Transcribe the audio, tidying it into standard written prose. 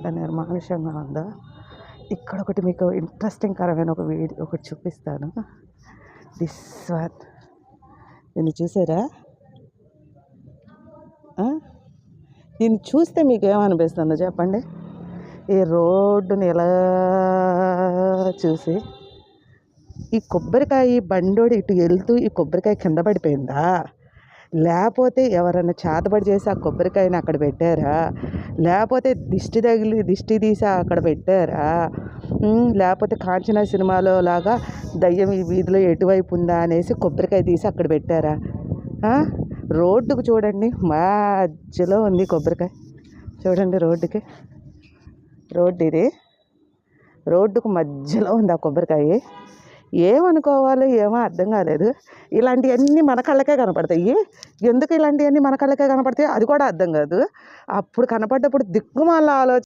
ఎంత నిర్మానుష్యంగా ఉందో. ఇక్కడ ఒకటి మీకు ఇంట్రెస్టింగ్ కరమైన ఒక వీడియో ఒకటి చూపిస్తాను. దిస్ వన్ దీన్ని చూసారా? దీన్ని చూస్తే మీకు ఏమనిపిస్తుందో చెప్పండి. ఈ రోడ్డుని ఎలా చూసి ఈ కొబ్బరికాయ బండోడు ఇటు వెళ్తూ ఈ కొబ్బరికాయ కింద పడిపోయిందా, లేకపోతే ఎవరైనా చేతబడి చేసి ఆ కొబ్బరికాయని అక్కడ పెట్టారా, లేకపోతే దిష్టి తగిలి దిష్టి తీసి అక్కడ పెట్టారా, లేకపోతే కాంచనా సినిమాలో లాగా దయ్యం ఈ వీధిలో ఎటువైపు ఉందా అనేసి కొబ్బరికాయ తీసి అక్కడ పెట్టారా? రోడ్డుకు చూడండి, మధ్యలో ఉంది కొబ్బరికాయ. చూడండి రోడ్డుకి, రోడ్డు ఇది, రోడ్డుకు మధ్యలో ఉంది ఆ కొబ్బరికాయ. ఏమనుకోవాలో ఏమో అర్థం కాలేదు. ఇలాంటివన్నీ మన కళ్ళకే కనపడతాయి. ఎందుకు ఇలాంటివన్నీ మన కళ్ళకే కనపడతాయి అది కూడా అర్థం కాదు. అప్పుడు కనపడ్డప్పుడు దిక్కుమాల ఆలోచన